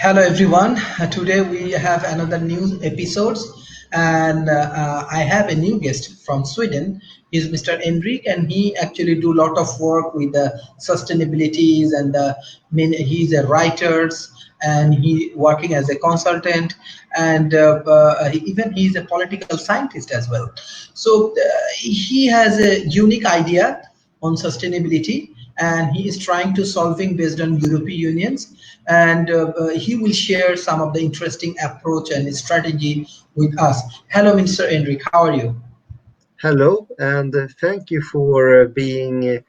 Hello everyone. Today we have another new episode, and I have a new guest from Sweden. He's Mr. Enrique, and he actually do a lot of work with the sustainabilities and he's a writer and he working as a consultant, and even he's a political scientist as well. So he has a unique idea on sustainability, and he is trying to solving based on European unions, and he will share some of the interesting approach and strategy with us. Hello, Mr. Enrique, how are you? Hello, and thank you for being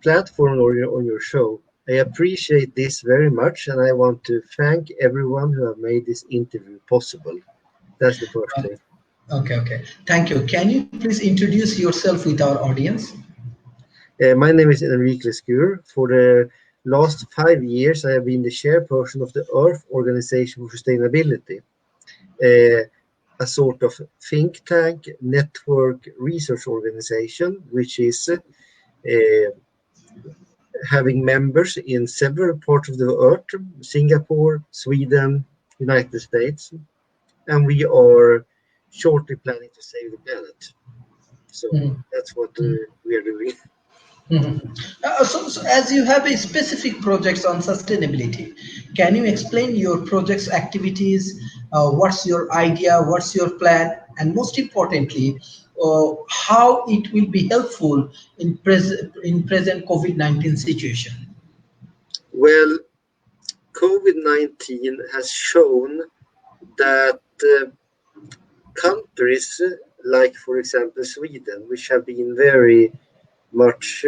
platformed on your show. I appreciate this very much, and I want to thank everyone who have made this interview possible. That's the first thing. Okay, thank you. Can you please introduce yourself with our audience? My name is Enrique Lescure. For the last 5 years, I have been the chairperson of the Earth Organization for Sustainability, a sort of think tank network research organization, which is having members in several parts of the earth: Singapore, Sweden, United States, and we are shortly planning to save the planet. So Mhm. that's what we are doing. Mhm. So as you have a specific projects on sustainability, can you explain your project's activities? What's your idea? What's your plan? And most importantly, how it will be helpful in present COVID-19 situation? Well, COVID-19 has shown that countries like, for example, Sweden, which have been very much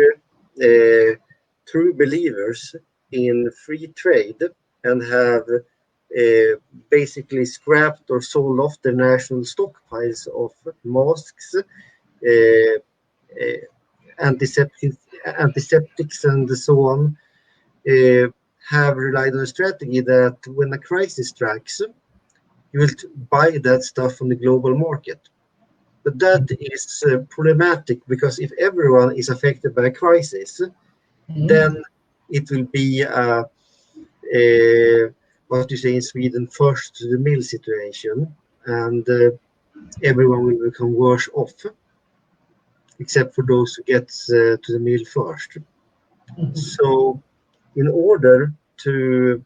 true believers in free trade and have basically scrapped or sold off their national stockpiles of masks, uh, antiseptics, antiseptics, and so on, uh, have relied on a strategy that when a crisis strikes, you will buy that stuff on the global market. But that is problematic because if everyone is affected by a crisis, then Mhm. it will be what you say in Sweden, first to the mill situation, and everyone will become worse off, except for those who get to the mill first. So, in order to,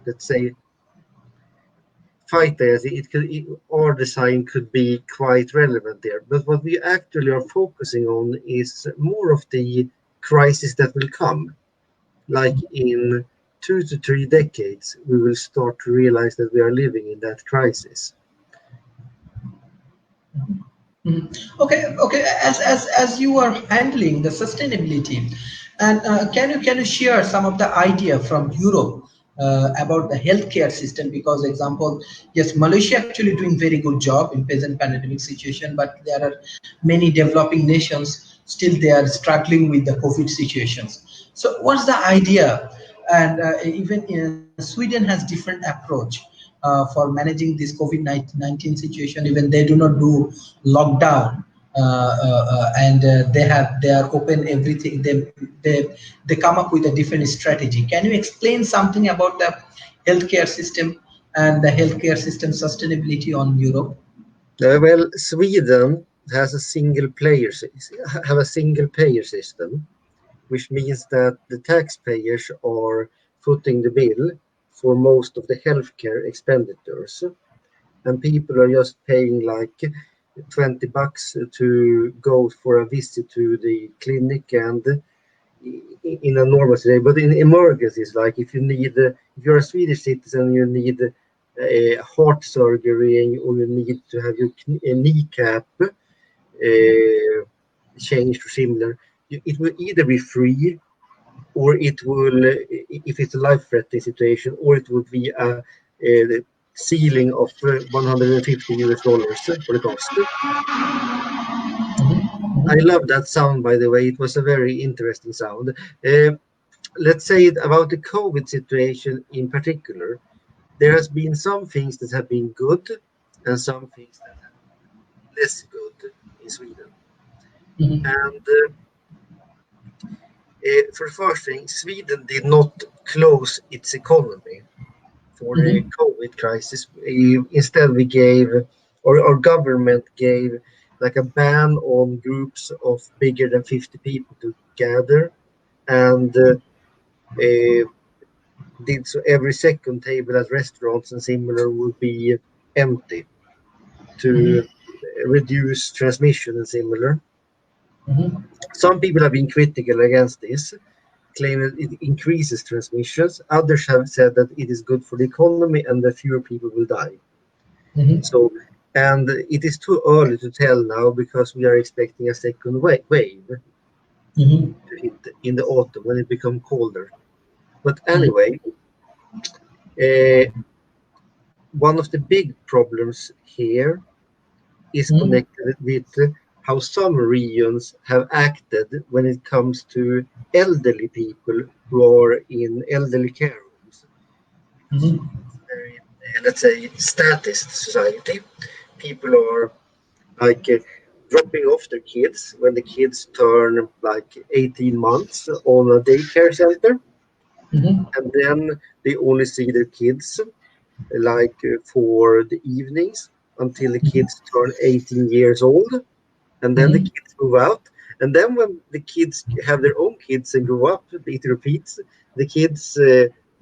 let's say, fight there, our design could be quite relevant there. But what we actually are focusing on is more of the crisis that will come. Like in 2 to 3 decades, we will start to realize that we are living in that crisis. Mhm. Okay. As you are handling the sustainability, and can you share some of the idea from Europe about the healthcare system? Because example, yes, Malaysia actually doing very good job in present pandemic situation, but there are many developing nations still they are struggling with the COVID situations. So what's the idea? And even Sweden has different approach for managing this COVID-19 situation. Even they do not do lockdown, and they are open everything. They come up with a different strategy. Can you explain something about the healthcare system and the healthcare system sustainability on Europe? Well, Sweden has a single payer system, which means that the taxpayers are footing the bill for most of the healthcare expenditures, and people are just paying like $20 to go for a visit to the clinic and in a normal day. But in emergencies, like if you're a Swedish citizen, you need a heart surgery or you need to have your kneecap changed or similar, it will either be free or it will, if it's a life-threatening situation, or it would be a ceiling of $150 for the cost. I love that sound, by the way. It was a very interesting sound. Let's say about the COVID situation in particular, there has been some things that have been good and some things that have been less good in Sweden. And for the first thing, Sweden did not close its economy. for the Mhm. COVID crisis. Instead, we gave, or our government gave, like a ban on groups of bigger than 50 people to gather, and uh, did so every second table at restaurants and similar would be empty to reduce transmission and similar. Mhm. Some people have been critical against this, claim that it increases transmissions. Others have said that it is good for the economy and that fewer people will die. Mhm. So, and it is too early to tell now because we are expecting a second wave Mhm. to hit in the autumn when it becomes colder. But Mhm. anyway, uh, one of the big problems here is Mhm. connected with how some regions have acted when it comes to elderly people who are in elderly care homes. Because Mhm. Sweden is very, let's say, statist society. People are like dropping off their kids when the kids turn like 18 months on a daycare center, Mhm. and then they only see their kids like for the evenings until the kids turn 18 years old, and then the Mhm. kids move out. And then when the kids have their own kids and grow up, it repeats. The kids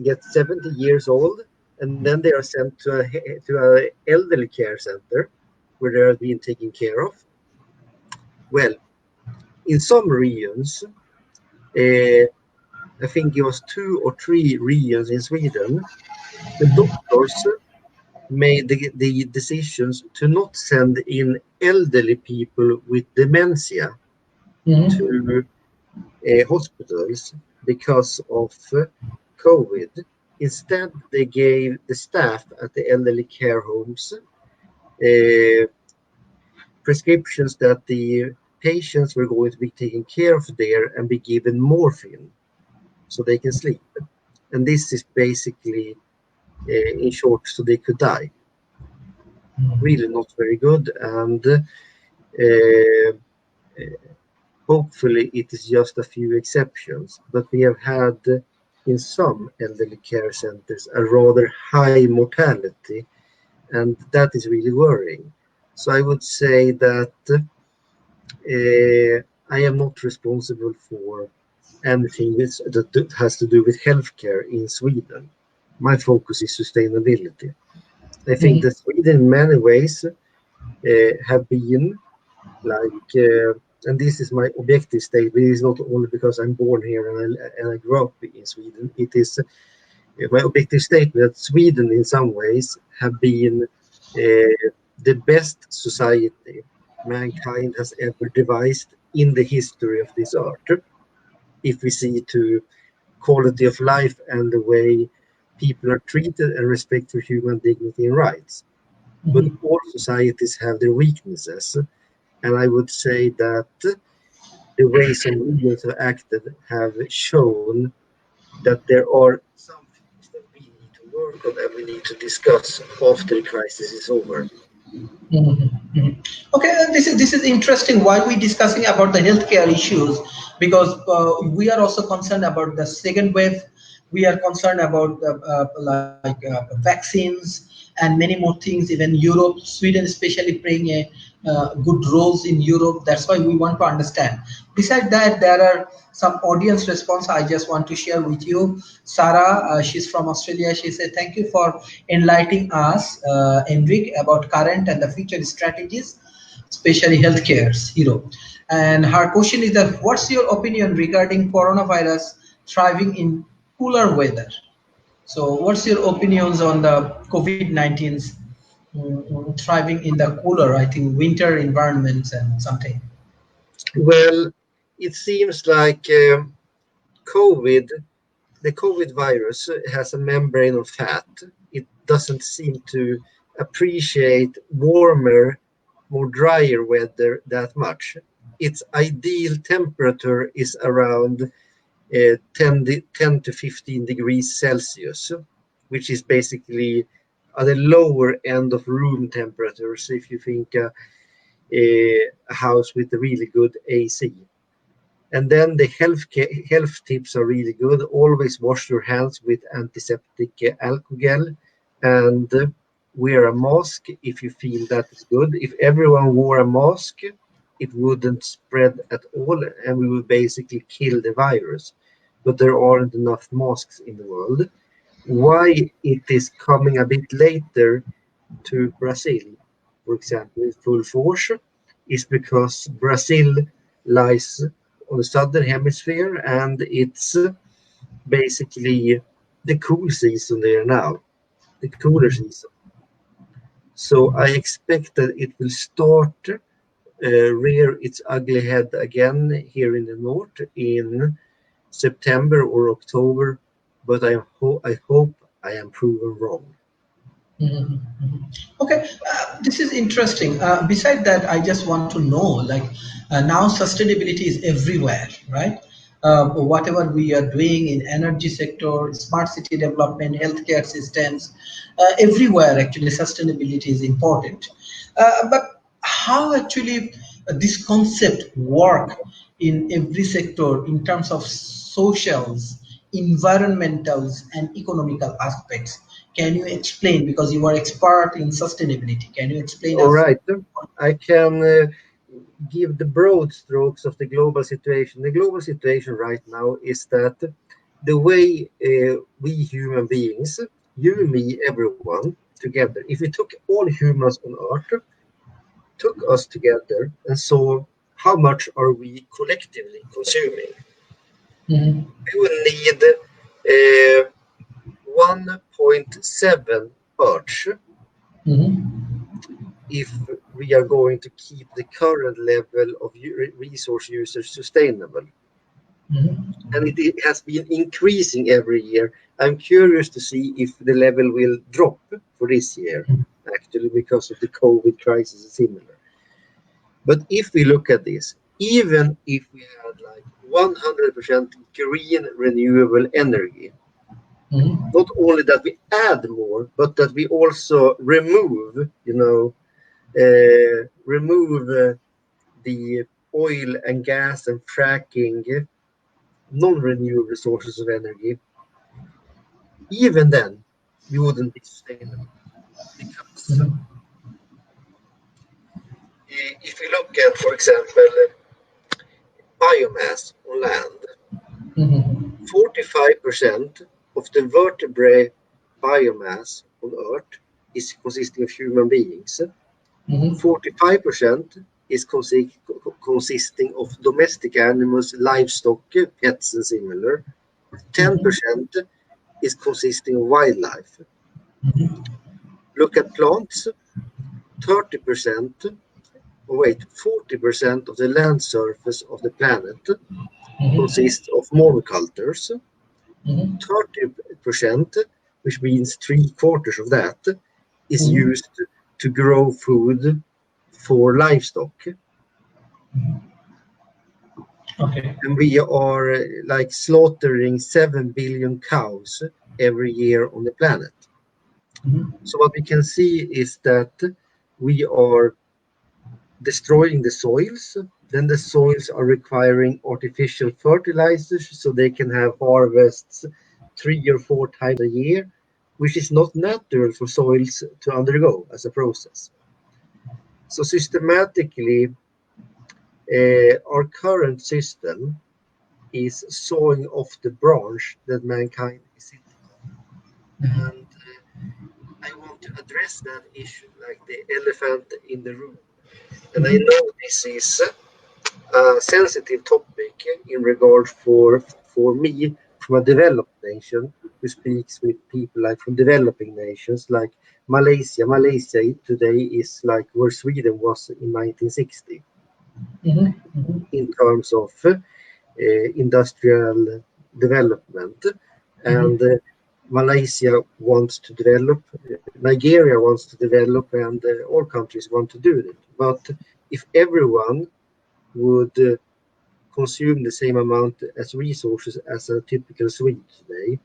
get 70 years old, and then they are sent to a elderly care center where they are being taken care of. Well, in some regions, I think it was 2 or 3 regions in Sweden, the doctors made the decisions to not send in elderly people with dementia Mhm. to hospitals because of COVID. Instead, they gave the staff at the elderly care homes uh, prescriptions that the patients were going to be taken care of there and be given morphine so they can sleep. And this is basically, in short, so they could die. Really not very good. And hopefully, it is just a few exceptions, but we have had in some elderly care centers a rather high mortality, and that is really worrying. So I would say that I am not responsible for anything that has to do with healthcare in Sweden. My focus is sustainability. I think Mhm. that Sweden, in many ways, have been like and this is my objective statement. It is not only because I'm born here and I grew up in Sweden. It is my objective statement that Sweden in some ways have been the best society mankind has ever devised in the history of this earth, if we see to quality of life and the way people are treated and respect for human dignity and rights. But Mhm. all societies have their weaknesses, and I would say that the way some regions have acted have shown that there are some things that we need to work on and we need to discuss after the crisis is over. Mhm, mhm. Okay, this is interesting. Why we discussing about the healthcare issues? Because we are also concerned about the second wave. We are concerned about like vaccines and many more things. Even Europe, Sweden, especially playing a good roles in Europe. That's why we want to understand. Besides that, there are some audience response I just want to share with you. Sarah, she's from Australia. She said, "Thank you for enlightening us, Enrique, about current and the future strategies, especially healthcare's hero." And her question is that, "What's your opinion regarding coronavirus thriving in cooler weather?" So, what's your opinions on the COVID-19's thriving in the cooler, I think, winter environments and something? Well, it seems like COVID, the COVID virus has a membrane of fat. It doesn't seem to appreciate warmer, more drier weather that much. Its ideal temperature is around 10 to 15 degrees Celsius, which is basically at the lower end of room temperatures if you think a house with a really good AC. And then the health tips are really good. Always wash your hands with antiseptic alcohol. and wear a mask if you feel that is good. If everyone wore a mask, it wouldn't spread at all, and we would basically kill the virus. But there aren't enough masks in the world. Why it is coming a bit later to Brazil, for example, in full force, is because Brazil lies on the southern hemisphere and it's basically the cool season there now, the cooler season. So I expect that it will start rear its ugly head again here in the north in September or October, but I hope I am proven wrong. Mhm, mhm. Okay, this is interesting. Beside that, I just want to know, like, now sustainability is everywhere, right? Whatever we are doing in energy sector, smart city development, healthcare systems, everywhere actually sustainability is important. But how actually this concept work in every sector in terms of socials, environmentals, and economical aspects? Can you explain, because you are expert in sustainability, can you explain All us? right, I can give the broad strokes of the global situation. The global situation right now is that the way we human beings, you, me, everyone, together, if we took all humans on Earth, took us together and saw how much are we collectively consuming, Mhm, we will need 1.7 Earth mhm, if we are going to keep the current level of resource usage sustainable. mhm, And it has been increasing every year. I'm curious to see if the level will drop for this year, actually, because of the COVID crisis and similar. But if we look at this, even if we had like 100% green renewable energy, mhm, not only that we add more, but that we also remove, remove the oil and gas and fracking non-renewable sources of energy, even then we wouldn't be sustainable because mhm, if you look at, for example, biomass on land, mhm, 45% of the vertebrate biomass on Earth is consisting of human beings. mhm, 45% is consisting of domestic animals, livestock, pets, and similar. mhm, 10% is consisting of wildlife. mhm, Look at plants, 30%, oh wait, 40% of the land surface of the planet mhm, consists of monocultures. mhm, 30%, which means three quarters of that, is mhm. used to grow food for livestock. Okay. And we are like slaughtering 7 billion cows every year on the planet. Mhm, So what we can see is that we are destroying the soils. Then the soils are requiring artificial fertilizers so they can have harvests 3 or 4 times a year, which is not natural for soils to undergo as a process. So systematically, our current system is sawing off the branch that mankind is sitting on. And I want to address that issue like the elephant in the room. And I mhm, know this is a sensitive topic in regard for me from a developed nation who speaks with people like from developing nations like Malaysia. Malaysia today is like where Sweden was in 1960 mhm, mhm, in terms of industrial development. And mhm, Malaysia wants to develop, Nigeria wants to develop, and all countries want to do it. But if everyone would consume the same amount as resources as a typical Swede today,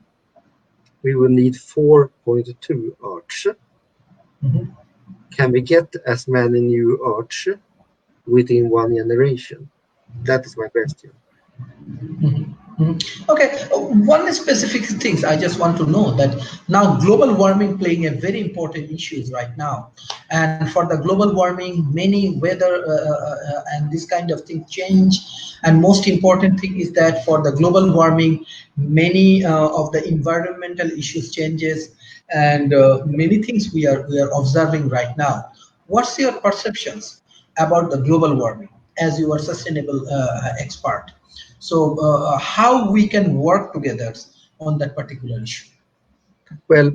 we will need 4.2 arts. mhm, Can we get as many new arts within one generation? That is my question. mhm. Okay, one specific things I just want to know that now global warming playing a very important issues right now, and for the global warming, many weather and this kind of thing change, and most important thing is that for the global warming, many of the environmental issues changes, and many things we are observing right now. What's your perceptions about the global warming as you are sustainable expert? So, how we can work together on that particular issue? Well,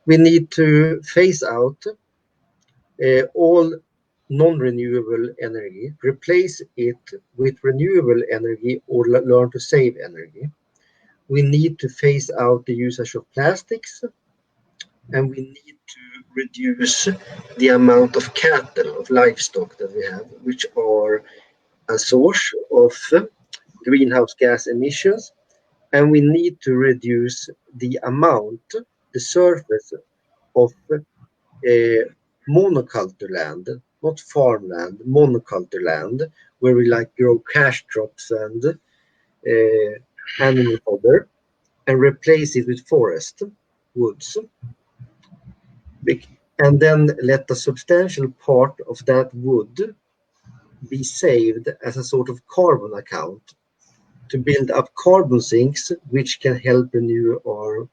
we need to phase out all non-renewable energy, replace it with renewable energy, or learn to save energy. We need to phase out the usage of plastics, and we need to reduce the amount of cattle, of livestock that we have, which are a source of greenhouse gas emissions. And we need to reduce the amount, the surface of monoculture land, not farmland, monoculture land, where we like grow cash crops and animal fodder, and replace it with forest, woods, and then let a substantial part of that wood be saved as a sort of carbon account to build up carbon sinks, which can help renew our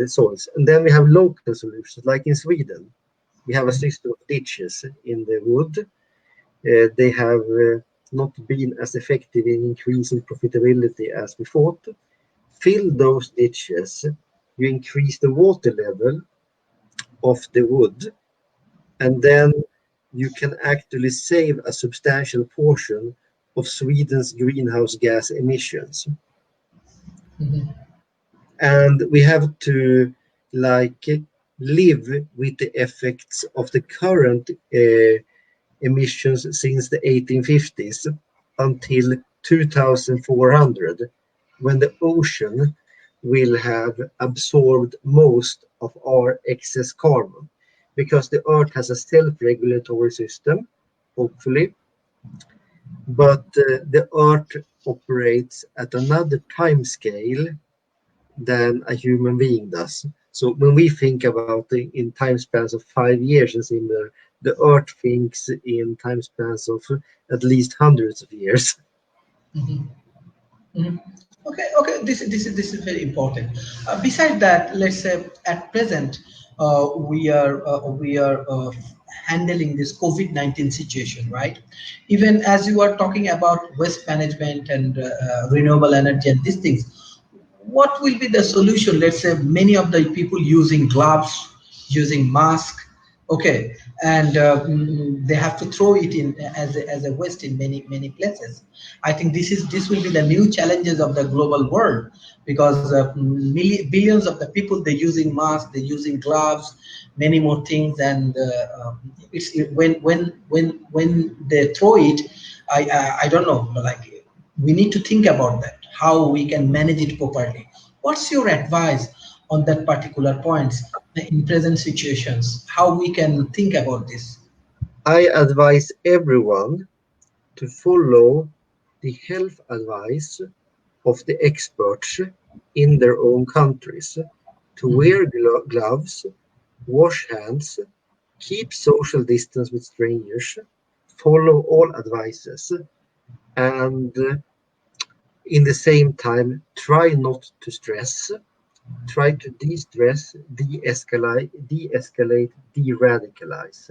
soils. And then we have local solutions, like in Sweden. We have a system of ditches in the wood. They have not been as effective in increasing profitability as we thought. Fill those ditches, you increase the water level of the wood, and then you can actually save a substantial portion of Sweden's greenhouse gas emissions. Mhm. And we have to like live with the effects of the current emissions since the 1850s until 2400, when the ocean will have absorbed most of our excess carbon, because the earth has a self-regulatory system, hopefully, but the earth operates at another time scale than a human being does. So when we think about in time spans of 5 years and similar, the Earth thinks in time spans of at least hundreds of years. Mhm. Mhm. Okay, okay. This is very important. Besides that, let's say at present we are handling this COVID-19 situation, right? Even as you are talking about waste management and renewable energy and these things, what will be the solution? Let's say many of the people using gloves, using mask, okay, and they have to throw it in as a waste in many places. I think this will be the new challenges of the global world, because billions of the people, they're using masks, they're using gloves, many more things, and it's when they throw it, I don't know, like we need to think about that, how we can manage it properly. What's your advice on that particular points in present situations, how we can think about this? I advise everyone to follow the health advice of the experts in their own countries, to Mhm. wear gloves, wash hands, keep social distance with strangers, follow all advices, and in the same time, try not to stress, try to de-stress, de-escalate, de-radicalize.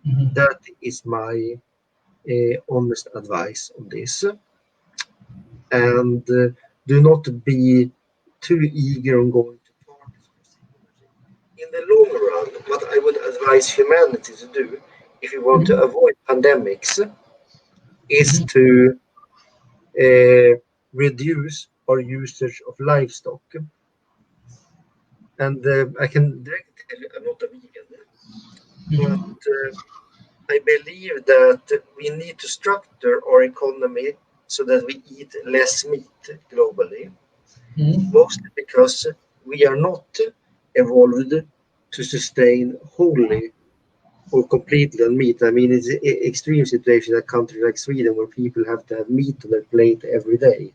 Mhm. That is my honest advice on this. And do not be too eager on going to parties or synergy. In the long run, what I would advise humanity to do, if you want to Mhm. avoid pandemics, is Mhm. to reduce our usage of livestock. And I can directly tell you, I'm not a vegan, but Mhm. I believe that we need to structure our economy so that we eat less meat globally, Mhm. mostly because we are not evolved to sustain wholly or completely on meat. I mean, it's an extreme situation in a country like Sweden where people have to have meat on their plate every day.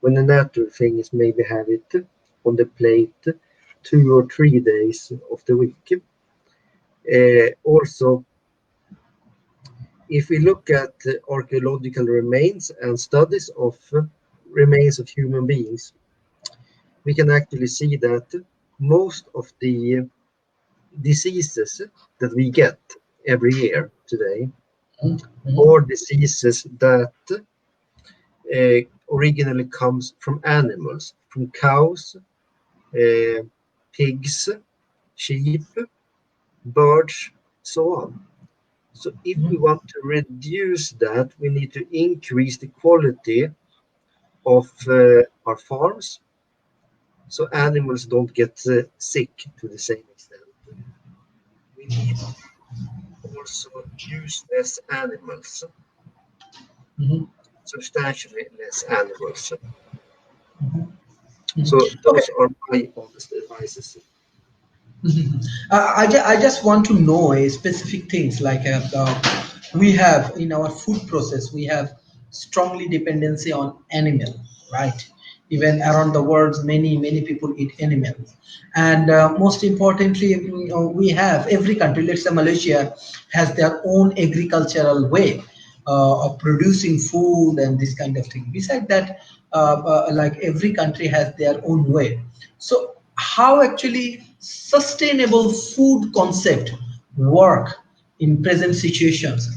when the natural thing is maybe have it on the plate 2 or 3 days of the week. Also, if we look at archaeological remains and studies of remains of human beings, we can actually see that most of the diseases that we get every year today Mhm. are diseases that originally comes from animals, from cows, uh, pigs, sheep, birds, so on. So if we Mhm. want to reduce that, we need to increase the quality of our farms so animals don't get sick to the same extent. We need to also use less animals, Mhm. substantially less animals. Mhm. So Okay. those are my honest advices. Mhm. I just want to know a specific things like we have in our food process we have strongly dependency on animal, right? Even around the world, many people eat animals, and most importantly, we have every country. Let's say Malaysia has their own agricultural way of producing food and this kind of thing. Besides that, like every country has their own way. So how actually sustainable food concept work in present situations?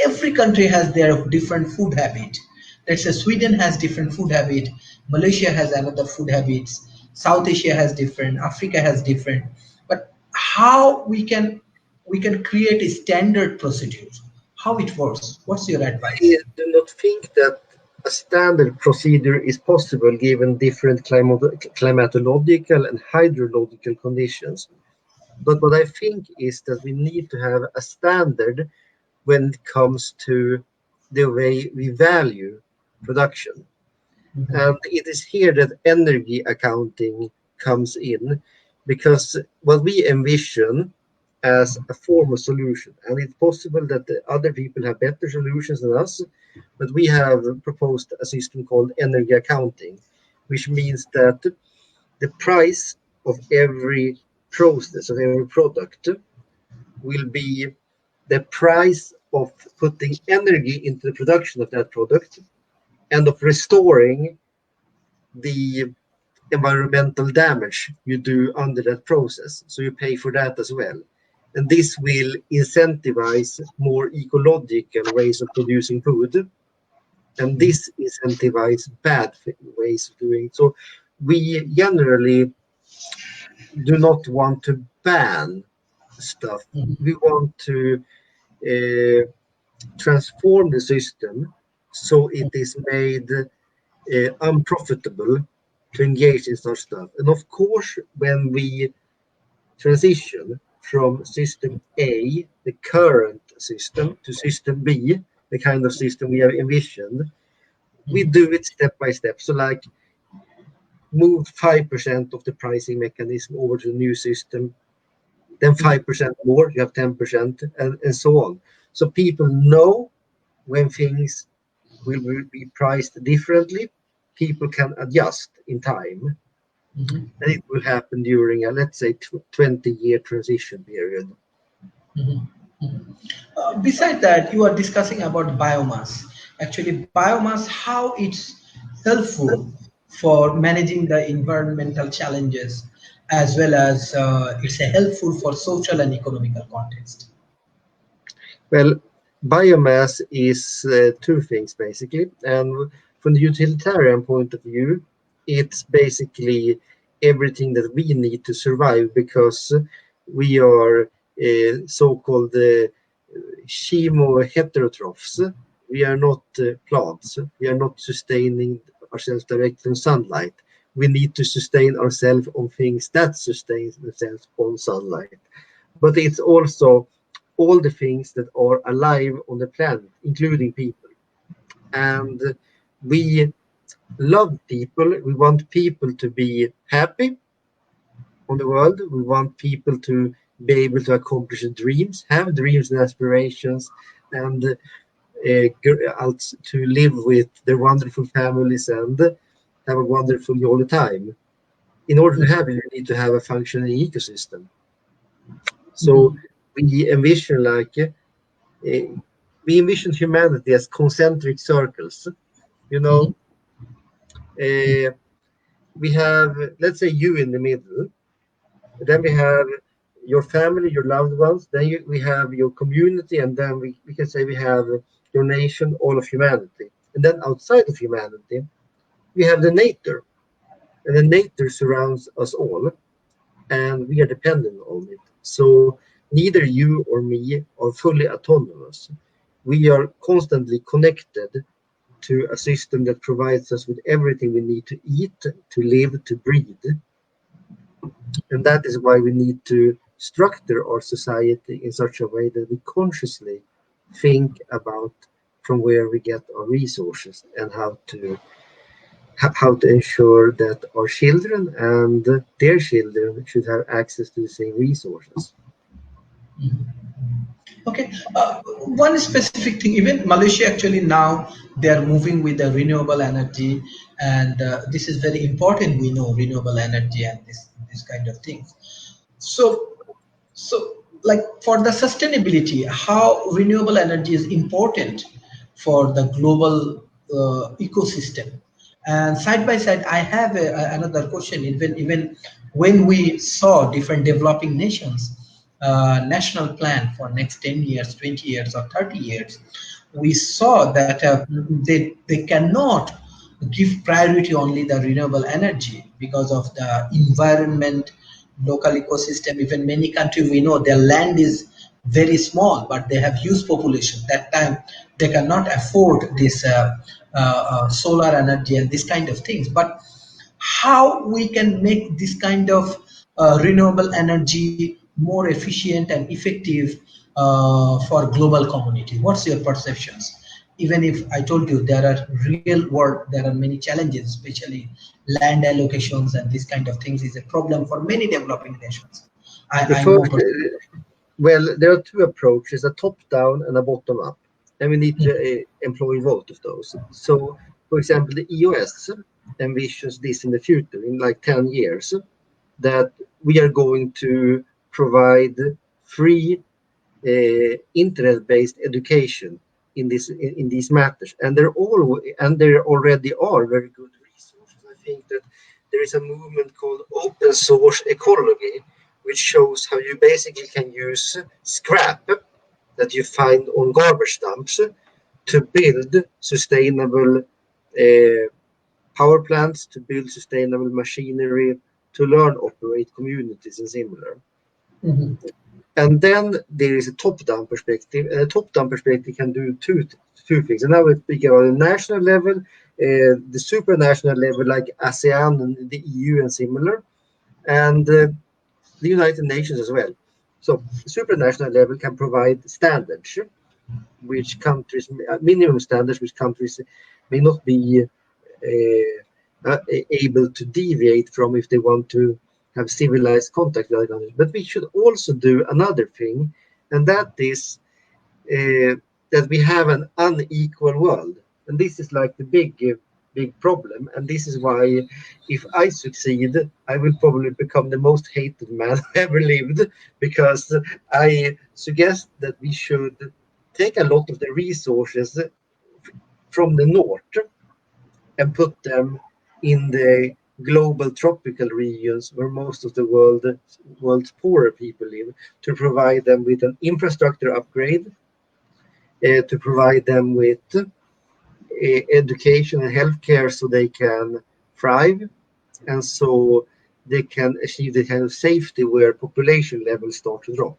Every country has their different food habit. Let's say Sweden has different food habit, Malaysia has another food habits, South Asia has different, Africa has different. But how we can create a standard procedure? How it works? What's your I advice? do not think that a standard procedure is possible given different climatological and hydrological conditions. But what I think is that we need to have a standard when it comes to the way we value production. And it is here that energy accounting comes in, because what we envision as a form of solution, and it's possible that the other people have better solutions than us, but we have proposed a system called energy accounting, which means that the price of every process, of every product, will be the price of putting energy into the production of that product and of restoring the environmental damage you do under that process. So you pay for that as well. And this will incentivize more ecological ways of producing food. And this incentivize bad ways of doing it. So we generally do not want to ban stuff. We want to uh, transform the system so it is made unprofitable to engage in such stuff. And of course, when we transition from system A, the current system, to system B, the kind of system we have envisioned, we do it step by step. So, like, move 5% of the pricing mechanism over to the new system, then 5% more, you have 10%, and so on. So, people know when things will be priced differently, people can adjust in time, Mhm. and it will happen during a, let's say, 20-year transition period. Beside that, you are discussing about biomass. Actually, biomass, how it's helpful for managing the environmental challenges, as well as it's a helpful for social and economical context. Well, biomass is two things basically, and from the utilitarian point of view, it's basically everything that we need to survive, because we are so-called chemoheterotrophs. We are not plants. We are not sustaining ourselves directly from sunlight. We need to sustain ourselves on things that sustain themselves on sunlight. But it's also all the things that are alive on the planet, including people. And we love people. We want people to be happy on the world. We want people to be able to accomplish dreams, have dreams and aspirations, and to live with their wonderful families, and have a wonderful all the time. In order to have it, you need to have a functioning ecosystem. So we envision we envision humanity as concentric circles. You know, uh, we have, let's say, you in the middle. Then we have your family, your loved ones. Then we have your community, and then we can say we have your nation, all of humanity. And then outside of humanity, we have the nature, and the nature surrounds us all, and we are dependent on it. So neither you or me are fully autonomous. We are constantly connected to a system that provides us with everything we need to eat, to live, to breathe. And that is why we need to structure our society in such a way that we consciously think about from where we get our resources and how to ensure that our children and their children should have access to the same resources. Okay, one specific thing, even Malaysia actually now they are moving with the renewable energy, and this is very important. We know renewable energy and this kind of things. So, like for the sustainability, how renewable energy is important for the global ecosystem. And side by side, I have another question. Even when we saw different developing nations national plan for next 10 years, 20 years, or 30 years, we saw that they cannot give priority only the renewable energy because of the environment, local ecosystem. Even many countries we know their land is very small, but they have huge population. That time they cannot afford this solar energy and this kind of things. But how we can make this kind of renewable energy more efficient and effective for global community? What's your perceptions? Even if I told you there are real world, there are many challenges, especially land allocations and this kind of things is a problem for many developing nations. The I know. first, well, there are two approaches, a top-down and a bottom-up, and we need to employ both of those. So, for example, the EOS envisions this in the future, in like 10 years, that we are going to provide free internet-based education in these matters, and there already are very good resources. I think that there is a movement called open source ecology, which shows how you basically can use scrap that you find on garbage dumps to build sustainable power plants, to build sustainable machinery, to learn operate communities and similar. Mhm. And then there is a top-down perspective. A top-down perspective can do two things. And now we speak about the national level, the supranational level like ASEAN and the EU and similar, and the United Nations as well. So the supranational level can provide standards, which countries, minimum standards, which countries may not be able to deviate from if they want to have civilized contact with other countries. But we should also do another thing, and that is that we have an unequal world. And this is like the big problem. And this is why if I succeed, I will probably become the most hated man who ever lived, because I suggest that we should take a lot of the resources from the north and put them in the global tropical regions where most of the world's poorer people live, to provide them with an infrastructure upgrade, to provide them with education and healthcare so they can thrive, and so they can achieve the kind of safety where population levels start to drop.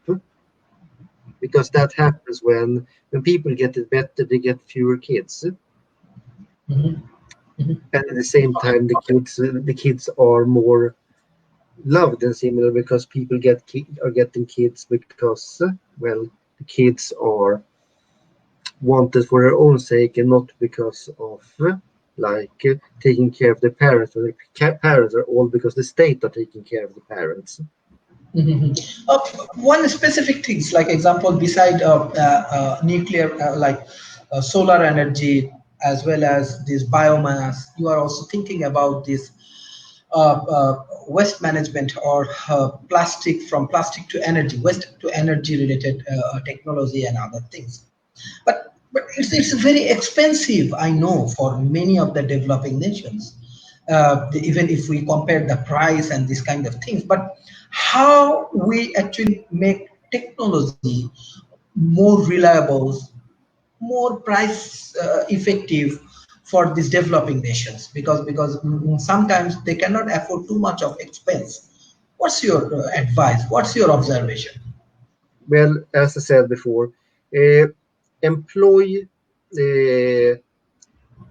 Because that happens when people get it better, they get fewer kids. Mhm. Mhm. And at the same time, the kids are more loved and similar, because people are getting kids because well, the kids are wanted for their own sake and not because of taking care of the parents, or the parents are all because the state are taking care of the parents. Mhm. Uh, One specific things, like example, beside nuclear, like solar energy, as well as this biomass. You are also thinking about this waste management, or plastic, from plastic to energy, waste to energy related technology and other things. But it's very expensive, I know, for many of the developing nations. Even if we compare the price and these kind of things, but how we actually make technology more reliable, more price effective for these developing nations, because sometimes they cannot afford too much of expense. What's your advice? What's your observation? Well, as I said before, uh, employ uh,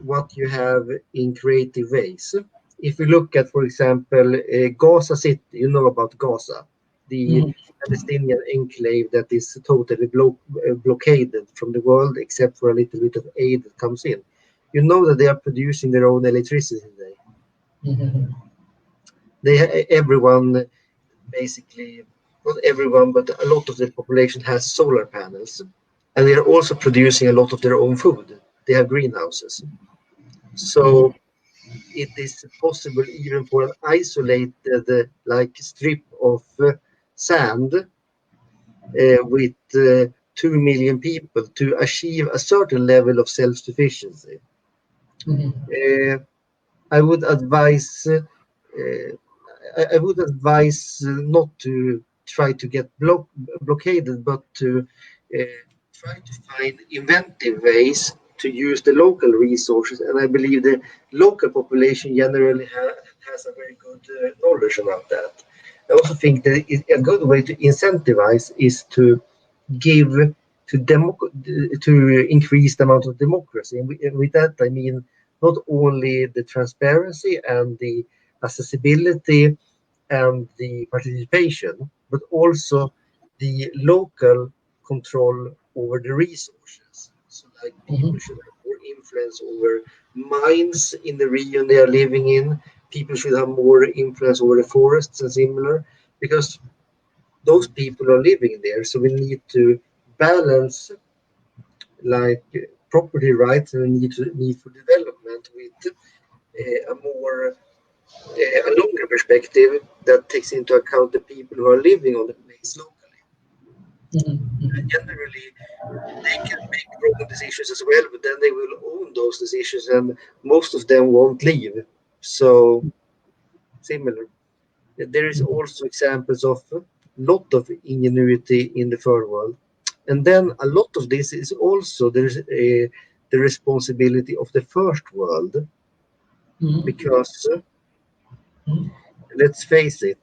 what you have in creative ways. If you look at, for example, Gaza City, you know about Gaza, the Mhm. Palestinian enclave that is totally blockaded from the world except for a little bit of aid that comes in. You know that they are producing their own electricity today. Mhm. Everyone, basically, not everyone, but a lot of the population has solar panels, and they are also producing a lot of their own food. They have greenhouses. So it is possible even for an isolated like strip of sand with 2 million people to achieve a certain level of self-sufficiency. Mhm. Uh, I would advise I would advise not to try to get blockaded, but to try to find inventive ways to use the local resources. And I believe the local population generally has a very good knowledge about that. I also think that a good way to incentivize is to give to increase the amount of democracy. And with that, I mean not only the transparency and the accessibility and the participation, but also the local control over the resources. So, like people Mhm. should have more influence over mines in the region they are living in. People should have more influence over the forests and similar, because those people are living there. So we need to balance like property rights and need for development with a longer perspective that takes into account the people who are living on the place locally. And Mhm. generally, they can make wrong decisions as well, but then they will own those decisions, and most of them won't leave. So similar. There is Mhm. also examples of a lot of ingenuity in the third world. And then a lot of this is also the responsibility of the first world, Mhm. because let's face it,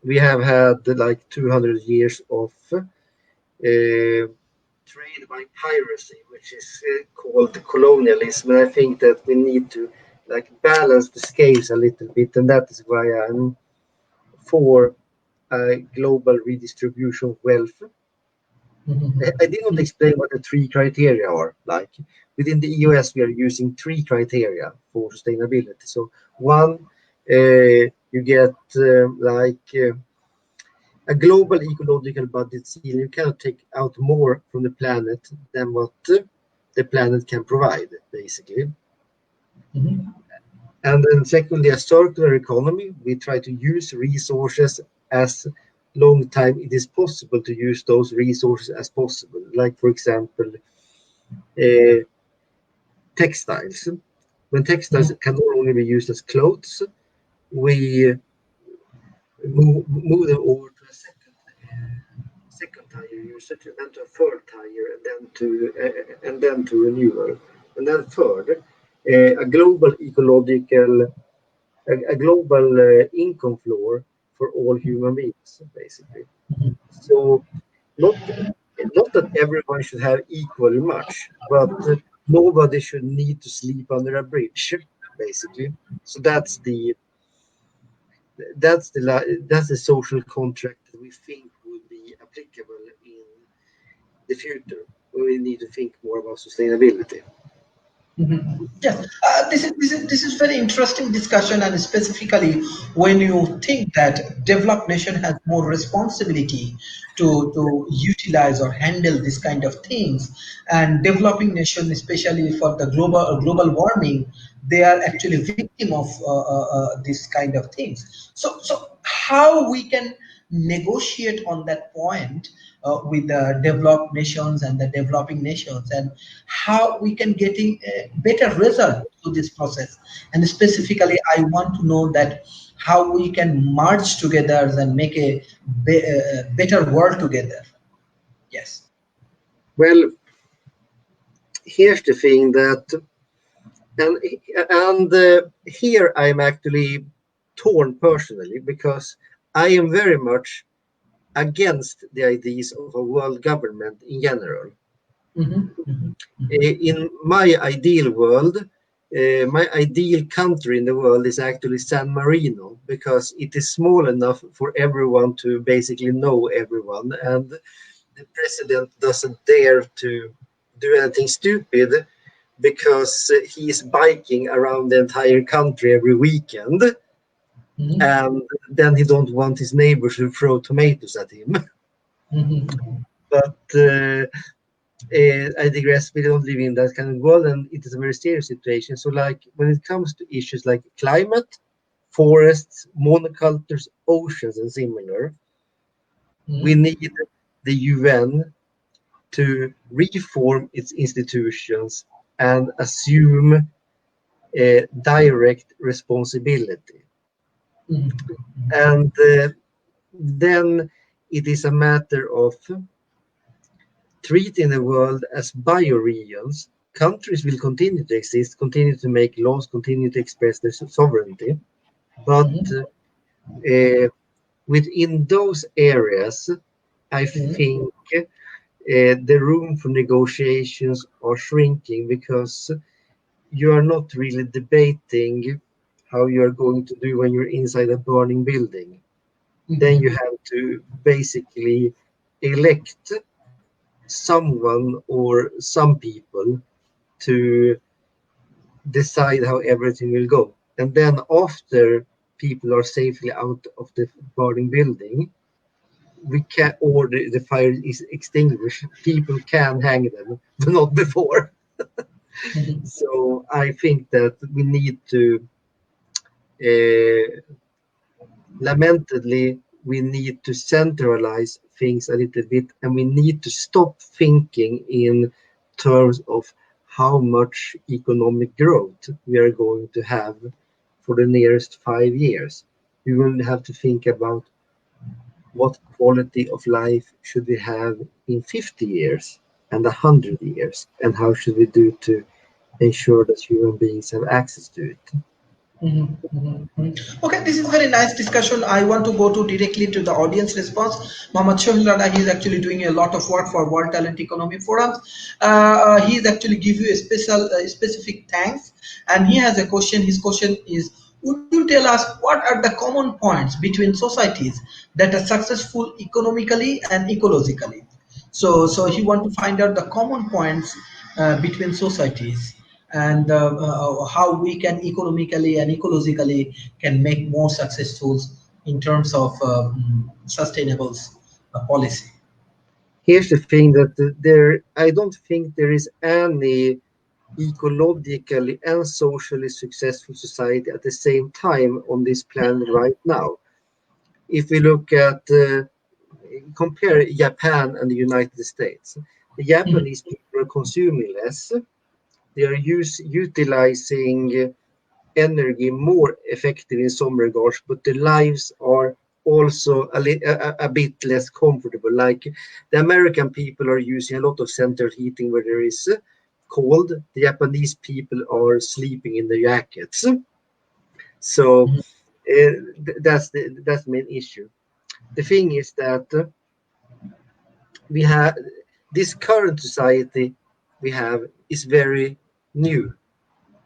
we have had like 200 years of trade by piracy, which is called colonialism. And I think that we need to like balance the scales a little bit, and that is why I'm for global redistribution of wealth. I did not explain what the three criteria are. Like within the EOS, we are using three criteria for sustainability. So one, you get a global ecological budget ceiling. You cannot take out more from the planet than what the planet can provide, basically. Mhm. And then secondly, a circular economy. We try to use resources as long time it is possible to use those resources as possible. Like for example, uh, textiles. When textiles Mhm. can no longer be used as clothes, we move them over to a second tire usage, and then to a third tire, and then to renewal, and then third, a global ecological a global income floor for all human beings, basically. So not not that everyone should have equally much, but nobody should need to sleep under a bridge, basically. So that's the social contract that we think would be applicable in the future. We need to think more about sustainability. Mhm. Yes, this is very interesting discussion, and specifically when you think that developed nation has more responsibility to utilize or handle this kind of things, and developing nation, especially for the global warming, they are actually victim of this kind of things. So how we can negotiate on that point with the developed nations and the developing nations, and how we can getting a better result to this process. And specifically I want to know that how we can merge together and make a better world together. Yes. Well, here's the thing that, and here I'm actually torn personally because I am very much against the ideas of a world government in general. Hmm. Hmm. In my ideal world, my ideal country in the world is actually San Marino because it is small enough for everyone to basically know everyone, and the president doesn't dare to do anything stupid because he is biking around the entire country every weekend, Hmm. and then he don't want his neighbors to throw tomatoes at him. Hmm. But I digress. We don't live in that kind of world, and it is a very serious situation. So, like when it comes to issues like climate, forests, monocultures, oceans, and similar, we Hmm. need the UN to reform its institutions and assume direct responsibility. And then it is a matter of treating the world as bioregions. Countries will continue to exist, continue to make laws, continue to express their sovereignty. But Hmm. within those areas, I Hmm. think the room for negotiations are shrinking because you are not really debating how you are going to do when you're inside a burning building. Then you Hmm. have to basically elect someone or some people to decide how everything will go. And then after people are safely out of the burning building, we can order the fire is extinguished. People can hang them, but not before. Hmm. So I think that we need to, uh, lamentedly, we need to centralize things a little bit, and we need to stop thinking in terms of how much economic growth we are going to have for the nearest 5 years. We will have to think about what quality of life should we have in 50 years and 100 years, and how should we do to ensure that human beings have access to it. Mhm, mhm, mhm. Okay, this is very nice discussion. I want to go to directly to the audience response. Mohammad Shohil Rana, he is actually doing a lot of work for World Talent Economy Forums. He is actually give you a specific thanks, and he has a question. His question is: would you tell us what are the common points between societies that are successful economically and ecologically? So he want to find out the common points between societies, and how we can economically and ecologically can make more successful in terms of sustainable policy. Here's the thing that I don't think there is any ecologically and socially successful society at the same time on this planet right now. If we look at compare Japan and the United States, the Mhm, Japanese people are consuming less. They are utilizing energy more effective in some regards, but their lives are also a bit less comfortable. Like the American people are using a lot of central heating where there is cold. The Japanese people are sleeping in the jackets. So mhm, that's the main issue. The thing is that we have this current society we have is very new.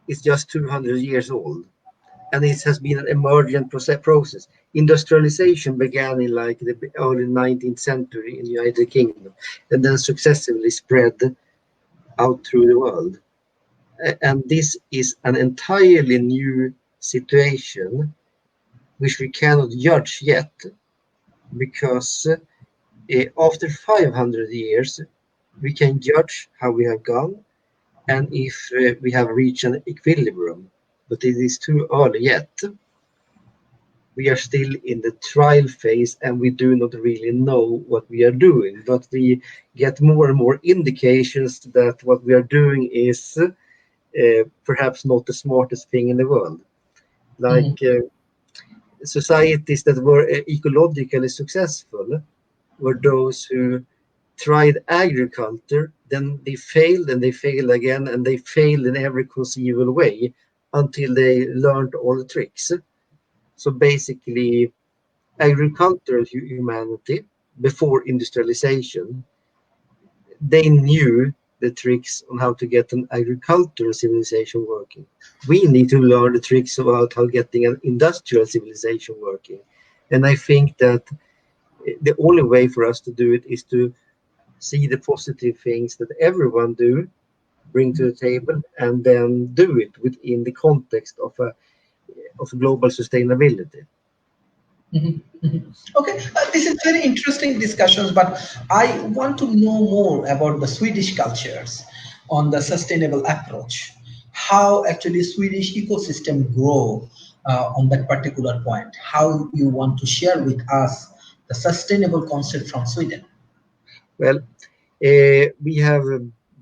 It's just 200 years old, and it has been an emergent process. Industrialization began in like the early 19th century in the United Kingdom, and then successively spread out through the world. And this is an entirely new situation which we cannot judge yet, because after 500 years we can judge how we have gone and if we have reached an equilibrium, but it is too early yet. We are still in the trial phase and we do not really know what we are doing, but we get more and more indications that what we are doing is perhaps not the smartest thing in the world. Like Mhm. societies that were ecologically successful were those who tried agriculture, then they failed and they failed again and they failed in every conceivable way until they learned all the tricks. So basically, agricultural humanity before industrialization, they knew the tricks on how to get an agricultural civilization working. We need to learn the tricks about how getting an industrial civilization working. And I think that the only way for us to do it is to see the positive things that everyone do, bring to the table, and then do it within the context of global sustainability. Mhm, mhm. Okay, this is very interesting discussions, but I want to know more about the Swedish cultures on the sustainable approach. How actually Swedish ecosystem grow on that particular point. How you want to share with us the sustainable concept from Sweden. Well, we have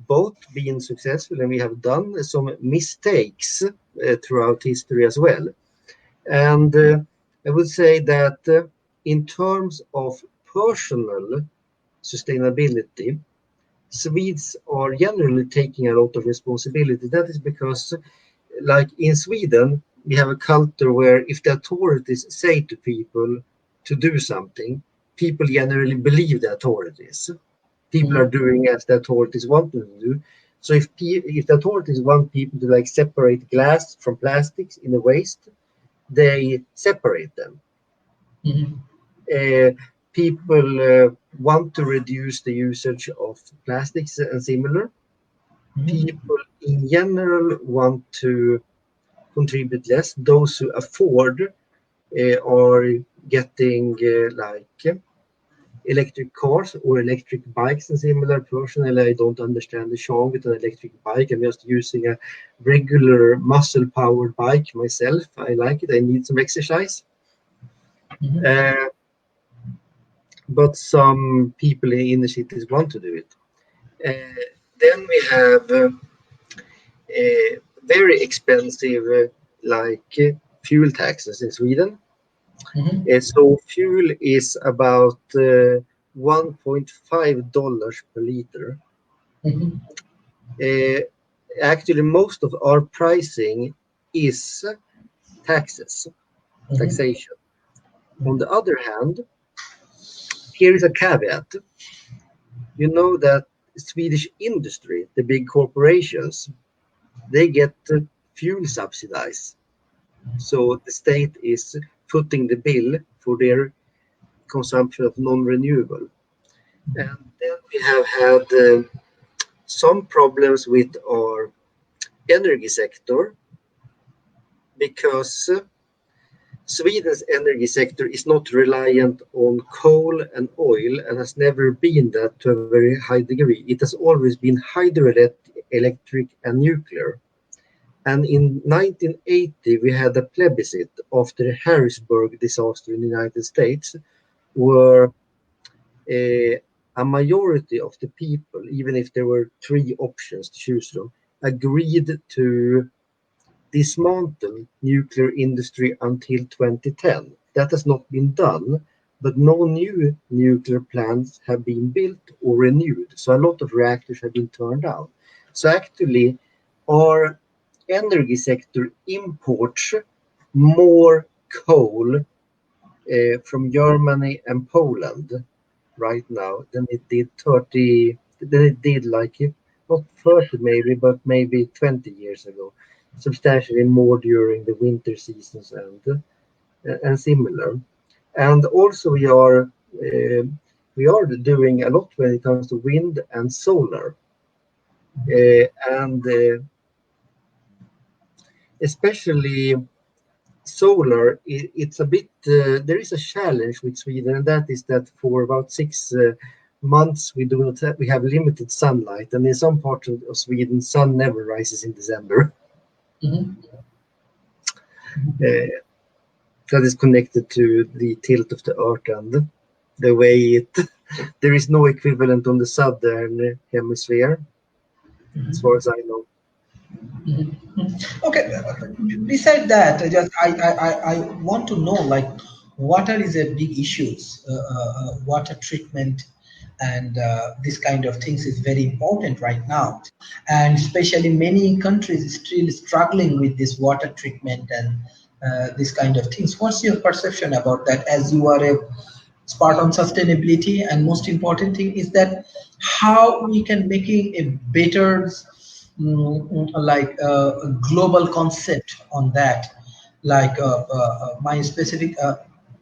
both been successful and we have done some mistakes throughout history as well. And I would say that in terms of personal sustainability, Swedes are generally taking a lot of responsibility. That is because, like in Sweden, we have a culture where if the authorities say to people to do something, people generally believe the authorities. People are Mhm, doing as the authorities want them to do. So if the authorities want people to like separate glass from plastics in a waste, they separate them. mhm, Uh, People want to reduce the usage of plastics and similar. mhm, People in general want to contribute less. Those who afford are getting electric cars or electric bikes and similar. Personally, I don't understand the charm with an electric bike. I'm just using a regular muscle powered bike myself. I like it. I need some exercise. mhm, Uh, but some people in inner cities want to do it. Then we have very expensive fuel taxes in Sweden. mhm, So fuel is about $1.5 per liter. mhm, Uh, Actually, most of our pricing is taxes, mhm, taxation. On the other hand, here is a caveat. You know that Swedish industry, the big corporations, they get fuel subsidized. So the state is footing the bill for their consumption of non-renewable. And then we have had some problems with our energy sector because Sweden's energy sector is not reliant on coal and oil and has never been that to a very high degree. It has always been hydroelectric and nuclear. And in 1980, we had a plebiscite after the Harrisburg disaster in the United States, where a majority of the people, even if there were three options to choose from, agreed to dismantle nuclear industry until 2010. That has not been done, but no new nuclear plants have been built or renewed. So a lot of reactors have been turned down. So actually, our energy sector imports more coal from Germany and Poland right now than it did 30, than it did not 30 maybe, but maybe 20 years ago. Substantially more during the winter seasons and similar. And also we are doing a lot when it comes to wind and solar. And especially solar, it's a bit, there is a challenge with Sweden, and that is that for about 6 months we do not have, we have limited sunlight, and in some parts of Sweden, sun never rises in December. Mhm. Uh, that is connected to the tilt of the Earth and the way it. There is no equivalent on the southern hemisphere, as far as I know. Mhm. Okay. Beside that, I want to know like water is a big issues. Water treatment and this kind of things is very important right now, and especially many countries still struggling with this water treatment and this kind of things. What's your perception about that? As you are a part on sustainability, and most important thing is that how we can making a better like a global concept on that, like my specific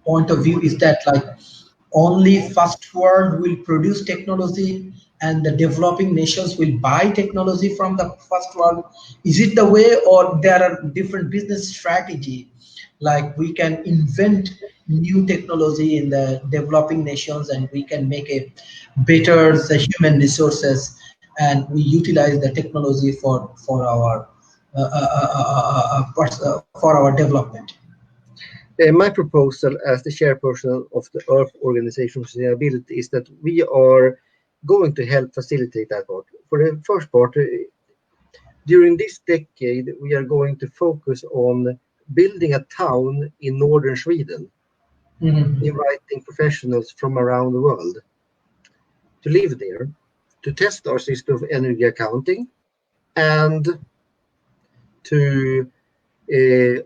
point of view is that like only first world will produce technology and the developing nations will buy technology from the first world. Is it the way, or there are different business strategy, like we can invent new technology in the developing nations and we can make a better the human resources, and we utilize the technology for our for our development. My proposal as the chairperson of the Earth Organization for Sustainability is that we are going to help facilitate that part. For the first part, during this decade, we are going to focus on building a town in northern Sweden, Mhm. inviting professionals from around the world to live there, to test our system of energy accounting, and to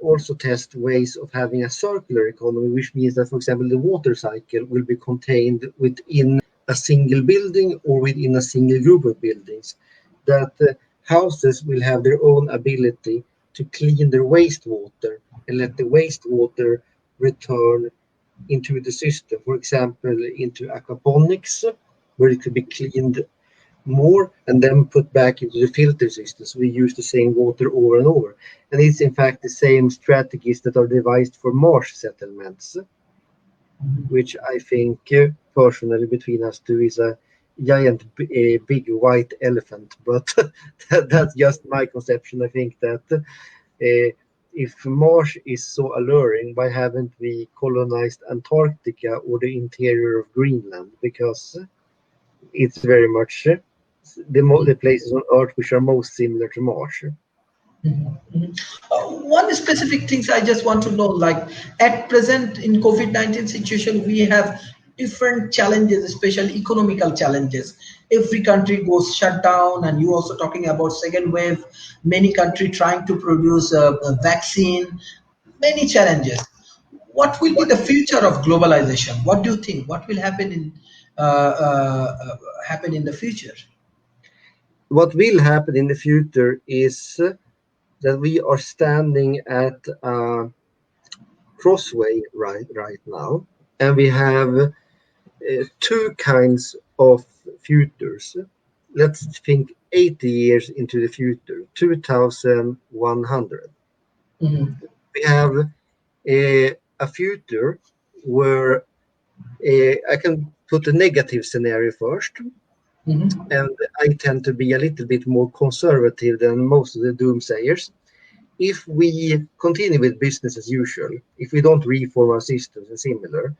also test ways of having a circular economy, which means that, for example, the water cycle will be contained within a single building or within a single group of buildings. That houses will have their own ability to clean their wastewater and let the wastewater return into the system, for example, into aquaponics, where it could be cleaned more and then put back into the filter system. So we use the same water over and over. And it's in fact the same strategies that are devised for marsh settlements, which I think personally between us two is a giant big white elephant. But that's just my conception. I think that if marsh is so alluring, why haven't we colonized Antarctica or the interior of Greenland? Because it's very much the places on Earth which are most similar to Mars. Mhm, mhm. One specific things I just want to know, like at present in COVID-19 situation, we have different challenges, especially economical challenges. Every country goes shut down, and you also talking about second wave. Many country trying to produce a vaccine. Many challenges. What will be the future of globalization? What do you think? What will happen in the future? What will happen in the future is that we are standing at a crossway right now, and we have two kinds of futures. Let's think 80 years into the future, 2100. Mhm, We have a future where I can put a negative scenario first, mhm, and I tend to be a little bit more conservative than most of the doomsayers. If we continue with business as usual, if we don't reform our systems and similar,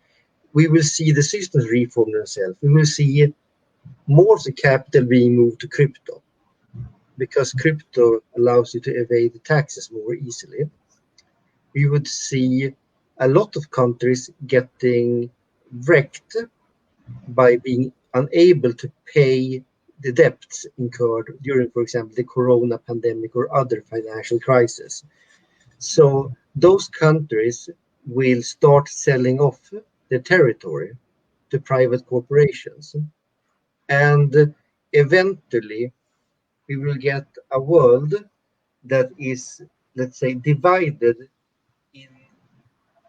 we will see the systems reform themselves. We will see more of the capital being moved to crypto because crypto allows you to evade the taxes more easily. We would see a lot of countries getting wrecked by being unable to pay the debts incurred during, for example, the corona pandemic or other financial crises. So those countries will start selling off their territory to private corporations. And eventually, we will get a world that is, let's say, divided in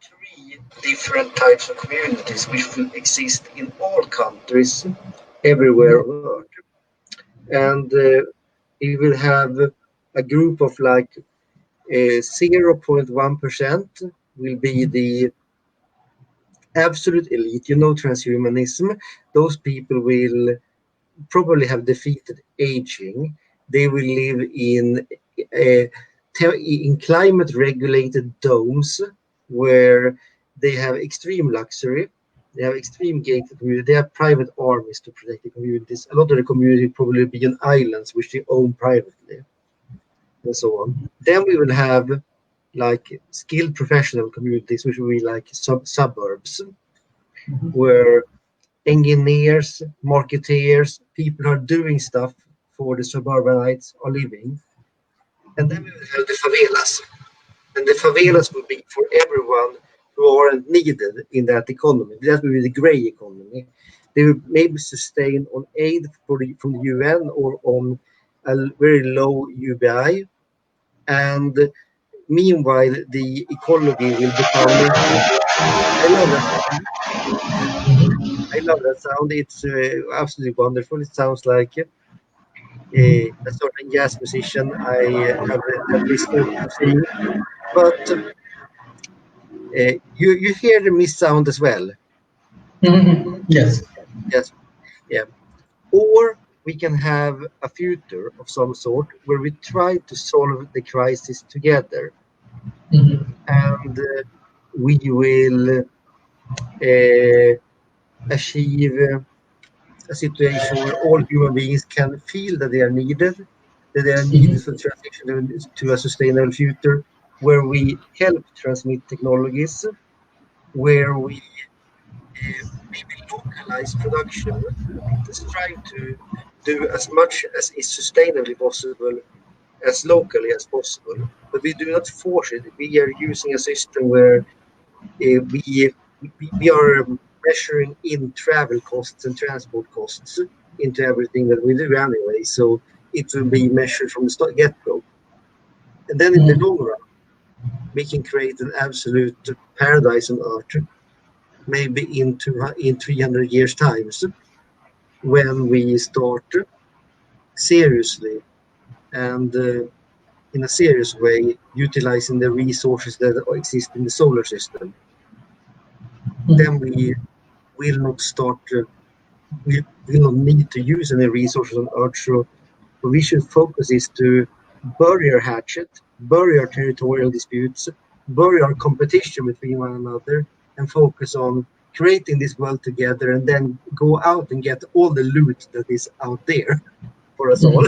three different types of communities which will exist in all countries everywhere on Earth. And we will have a group of like 0.1% will be the absolute elite. You know, transhumanism. Those people will probably have defeated aging. They will live in climate regulated domes where they have extreme luxury. They have extreme gated community. They have private armies to protect the communities. A lot of the community probably be on islands which they own privately, and so on. Then we will have like skilled professional communities, which will be like suburbs, where engineers, marketeers, people are doing stuff for the suburbanites are living. And then we will have the favelas. And the favelas will be for everyone who aren't needed in that economy. That will be the grey economy. They will maybe sustain on aid from the UN or on a very low UBI. And meanwhile, the ecology will become. I love that sound. I love that sound. It's absolutely wonderful. It sounds like a certain jazz musician I have misfortune of seeing. But you hear the miss sound as well. Yes. Yes, yeah. Or we can have a future of some sort where we try to solve the crisis together, and we will achieve a situation where all human beings can feel that they are needed for transition to a sustainable future, where we help transmit technologies, where we maybe localize production. We strive to do as much as is sustainably possible as locally as possible, but we do not force it. We are using a system where we are measuring in travel costs and transport costs into everything that we do anyway. So it will be measured from the get-go. And then in the long run, we can create an absolute paradise on Earth, maybe in 300 years' times, when we start seriously and in a serious way utilizing the resources that exist in the solar system. Then we will not start we will not need to use any resources on Earth. So what we should focus is to bury our hatchet, bury our territorial disputes, bury our competition between one another, and focus on creating this world together, and then go out and get all the loot that is out there for us all.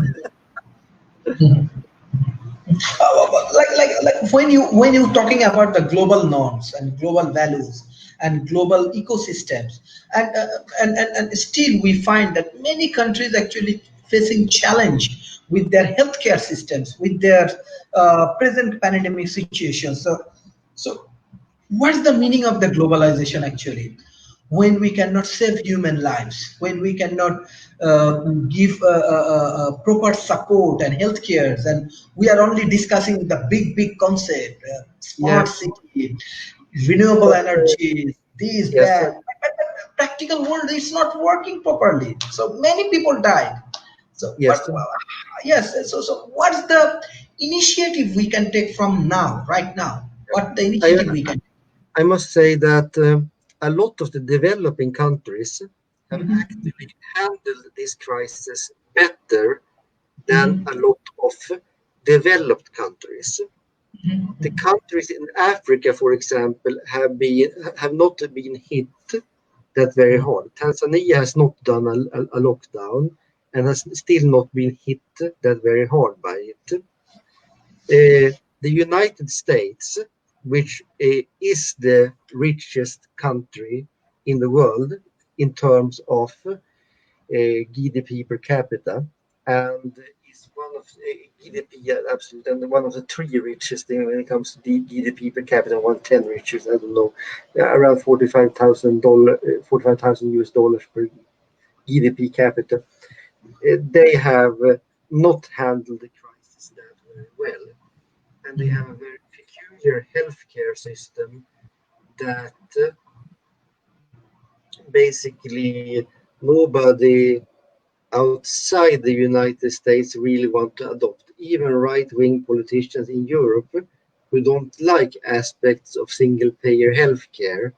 Like when you talking about the global norms and global values and global ecosystems, and still we find that many countries actually facing challenge with their healthcare systems, with their present pandemic situation. So what's the meaning of the globalization actually, when we cannot save human lives, when we cannot give proper support and health cares, and we are only discussing the big concept, Yeah, smart city, renewable but energies, this yes, that, but practical world is not working properly, so many people died. So but yes. yes, so what's the initiative we can take from now, right now, what the I initiative we can. I must say that a lot of the developing countries have actually handled this crisis better than a lot of developed countries. The countries in Africa, for example, have not been hit that very hard. Tanzania has not done a lockdown and has still not been hit that very hard by it. The United States, which is the richest country in the world in terms of GDP per capita, and is one of GDP absolute and one of the three richest when it comes to GDP per capita, 110 richest. I don't know, around $45,000 US dollars per GDP capita. They have not handled the crisis that very well, and they have a very peculiar healthcare system that basically nobody outside the United States really want to adopt. even right-wing politicians in Europe who don't like aspects of single-payer healthcare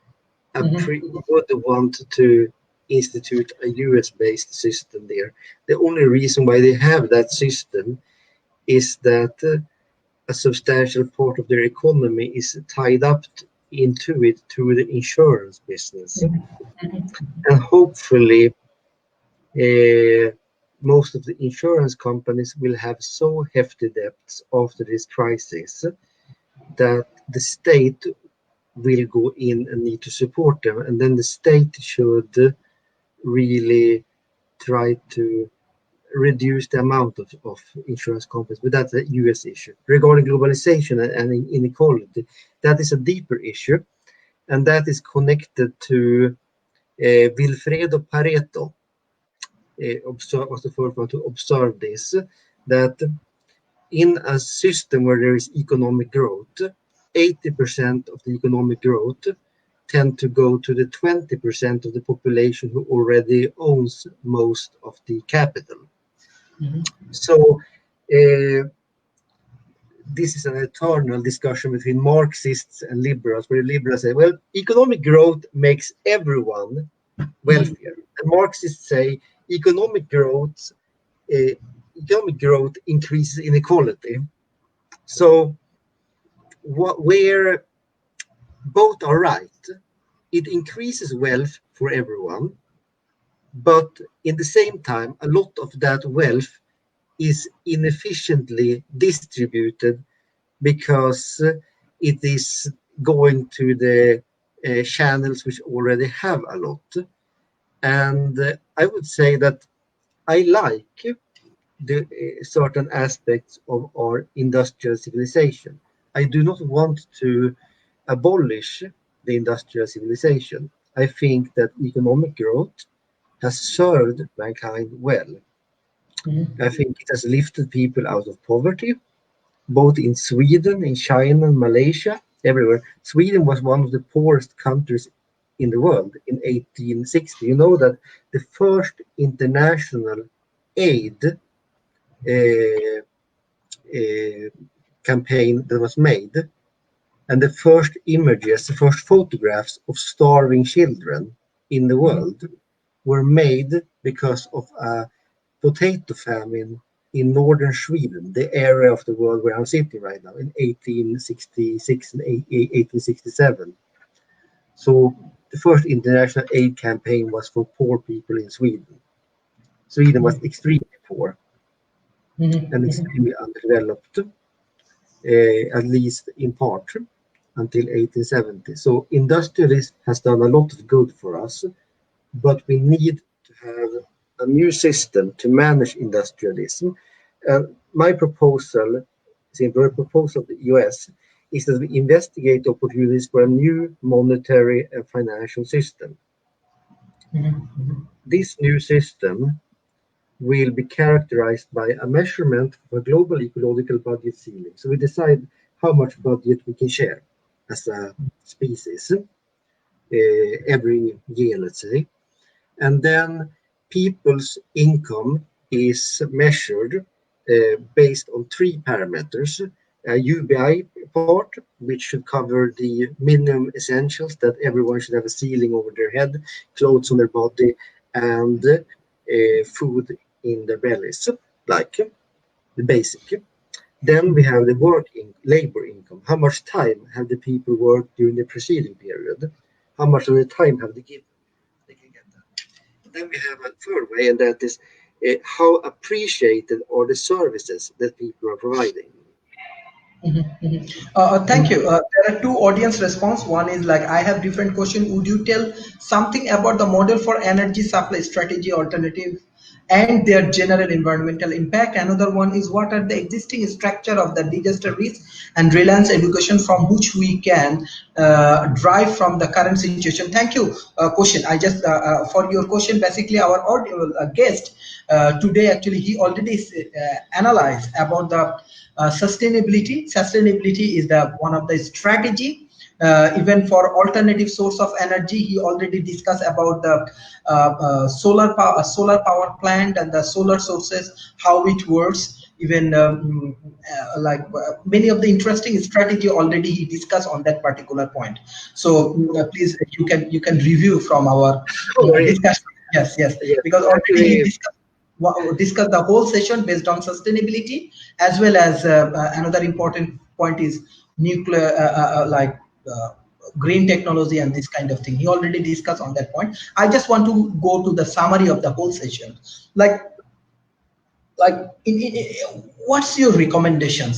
would want to institute a US-based system there. The only reason why they have that system is that a substantial part of their economy is tied up into it through the insurance business. And hopefully, most of the insurance companies will have so hefty debts after this crisis that the state will go in and need to support them. And then the state should really try to reduce the amount of insurance companies, but that's a US issue. Regarding globalization and inequality, that is a deeper issue, and that is connected to Vilfredo Pareto. Was the first one to observe this, that in a system where there is economic growth, 80% of the economic growth tend to go to the 20% of the population who already owns most of the capital. So this is an eternal discussion between Marxists and liberals, where liberals say, well, economic growth makes everyone wealthier. And Marxists say economic growth increases inequality. So where both are right, it increases wealth for everyone, but in the same time, a lot of that wealth is inefficiently distributed because it is going to the channels which already have a lot. And I would say that I like the certain aspects of our industrial civilization. I do not want to abolish the industrial civilization. I think that economic growth has served mankind well. I think it has lifted people out of poverty, both in Sweden, in China, and Malaysia, everywhere. Sweden was one of the poorest countries in the world in 1860. You know that the first international aid campaign that was made, and the first images, the first photographs of starving children in the world were made because of a potato famine in northern Sweden, the area of the world where I'm sitting right now, in 1866 and 1867. So the first international aid campaign was for poor people in Sweden. Sweden was extremely poor and extremely underdeveloped, at least in part, until 1870. So industrialism has done a lot of good for us, but we need to have a new system to manage industrialism. My proposal, the proposal of the US, is that we investigate opportunities for a new monetary and financial system. This new system will be characterized by a measurement of a global ecological budget ceiling. So we decide how much budget we can share as a species every year, let's say. And then people's income is measured based on three parameters. A UBI part, which should cover the minimum essentials, that everyone should have a ceiling over their head, clothes on their body, and food in their bellies, like the basic. Then we have the labor income. How much time have the people worked during the preceding period? How much of the time have they given? They can get that. Then we have a third way, and that is how appreciated are the services that people are providing. Thank you. There are two audience response. One is like, I have different question. Would you tell something about the model for energy supply strategy alternative and their general environmental impact? Another one is, what are the existing structure of the disaster risk and reliance education from which we can drive from the current situation? Thank you. Question. I just for your question, basically our audio guest today, actually he already analyzed about the sustainability. Sustainability is the one of the strategy. Even for alternative source of energy, he already discussed about the solar power plant and the solar sources, how it works. even many of the interesting strategy already he discussed on that particular point. So please you can review from our Oh, really? discussion. Yes, yes, Yes. because already he Actually, discussed the whole session based on sustainability, as well as another important point is nuclear uh, green technology and this kind of thing. He already discussed on that point. I just want to go to the summary of the whole session. like like what's your recommendations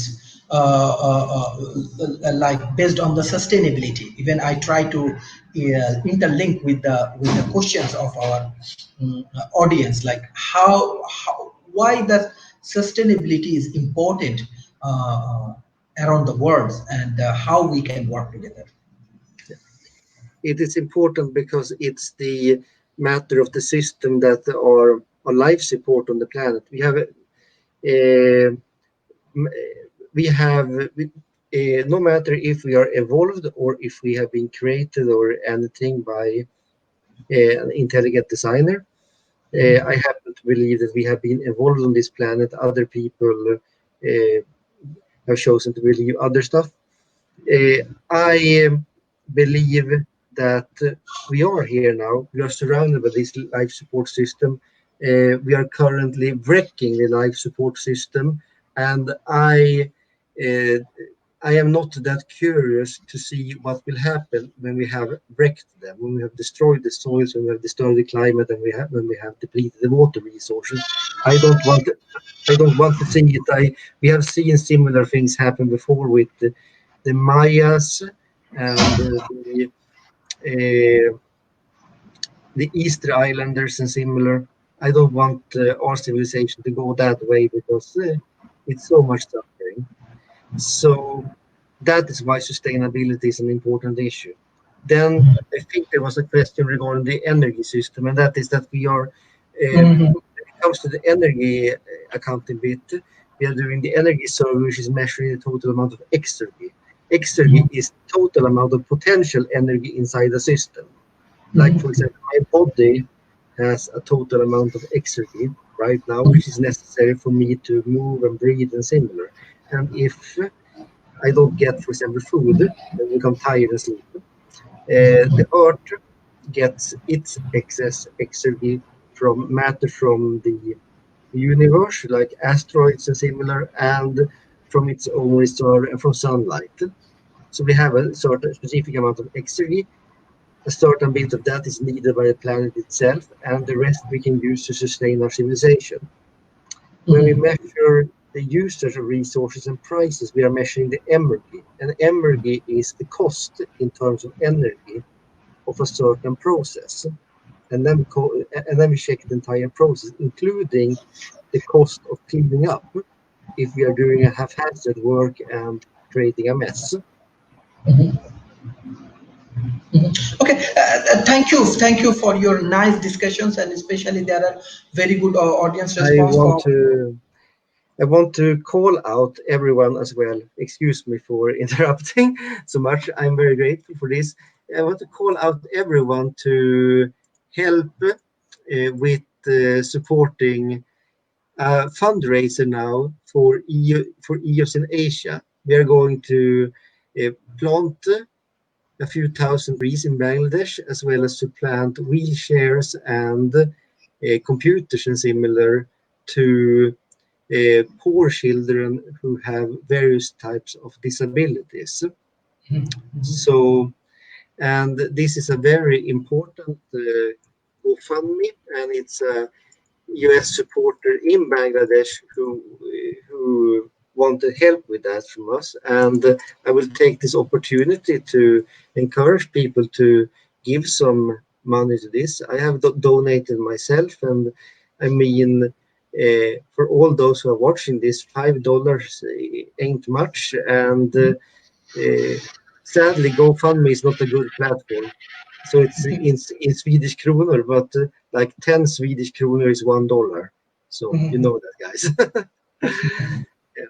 like based on the sustainability? Even I try to interlink with the questions of our audience, like how why the sustainability is important around the world, and how we can work together. it is important because it's the matter of the system that are life support on the planet. Uh, we have no matter if we are evolved or if we have been created or anything by an intelligent designer. I happen to believe that we have been evolved on this planet. Other people have chosen to believe other stuff. I believe that we are here now. We are surrounded by this life support system. We are currently wrecking the life support system, and uh, I am not that curious to see what will happen when we have wrecked them, when we have destroyed the soils, when we have destroyed the climate, and when we have depleted the water resources. I don't want I don't want to see it. We have seen similar things happen before with the Mayas and uh, the Easter Islanders and similar. I don't want our civilization to go that way because it's so much suffering. So that is why sustainability is an important issue. Then I think there was a question regarding the energy system, and that is that we are, Mhm. when it comes to the energy accounting bit, we are doing the energy survey, which is measuring the total amount of exergy. Exergy is total amount of potential energy inside the system. Like, for example, my body has a total amount of exergy right now, which is necessary for me to move and breathe and similar. And if I don't get, for example, food, then I become tired and sleep. The Earth gets its excess exergy from matter from the universe, like asteroids and similar, and from its own reserve and from sunlight. So we have a certain specific amount of exergy. A certain bit of that is needed by the planet itself, and the rest we can use to sustain our civilization. When we measure the usage of resources and prices, we are measuring the energy, and energy is the cost in terms of energy of a certain process. And then we check the entire process, including the cost of cleaning up if we are doing a haphazard work and creating a mess. Okay, thank you for your nice discussions, and especially there are very good audience I response want for. to I want to call out everyone as well. Excuse me for interrupting so much. I'm very grateful for this. I want to call out everyone to help with supporting a fundraiser now for EOS in Asia. We are going to plant a few thousand trees in Bangladesh, as well as to plant wheelchairs and computers and similar to poor children who have various types of disabilities. So, and this is a very important GoFundMe, and it's a US supporter in Bangladesh who wanted help with that from us. And I will take this opportunity to encourage people to give some money to this. I have donated myself, and I mean, for all those who are watching this, $5 ain't much. And sadly, GoFundMe is not a good platform. So it's in Swedish kronor, but like 10 Swedish kronor is $1. So you know that, guys. Yeah.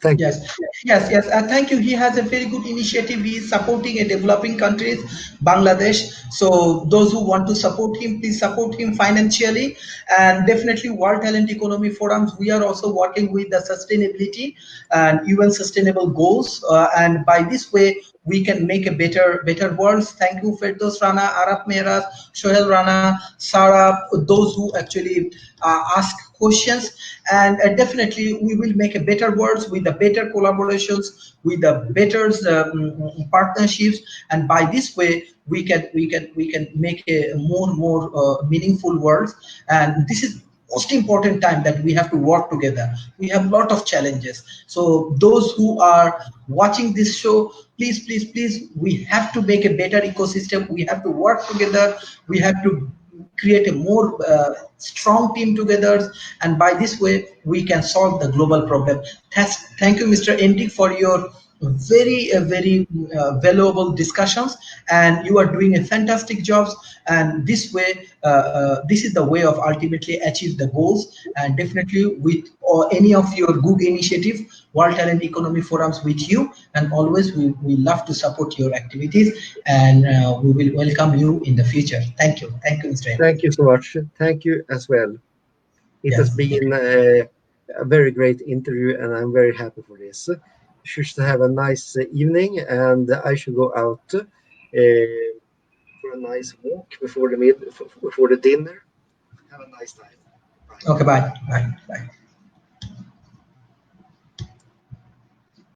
Thank you. Yes, yes. Thank you. He has a very good initiative. He is supporting a developing countries, Bangladesh. So those who want to support him, please support him financially. And definitely, World Talent Economy Forums. We are also working with the sustainability and UN Sustainable Goals. And by this way, we can make a better world. Thank you, Ferdos Rana, Arab Meras, Shohel Rana, Sarah, those who actually ask questions. And definitely we will make a better world with the better collaborations, with the better partnerships, and by this way we can make a more meaningful world. And this is most important time that we have to work together. We have a lot of challenges. So those who are watching this show, please, we have to make a better ecosystem. We have to work together. We have to create a more strong team together, and by this way we can solve the global problem. Thank you, Mr. Enrique, for your very valuable discussions, and you are doing a fantastic job. And this way, this is the way of ultimately achieve the goals. And definitely with any of your good initiative, World Talent Economy Forums with you, and always we love to support your activities, and we will welcome you in the future. Thank you, Mr. Enrique. Thank you so much. Thank you as well. It has Yes. been a very great interview, and I'm very happy for this. You should have a nice evening, and I should go out for a nice walk before the dinner. Have a nice time. Bye. Okay, bye.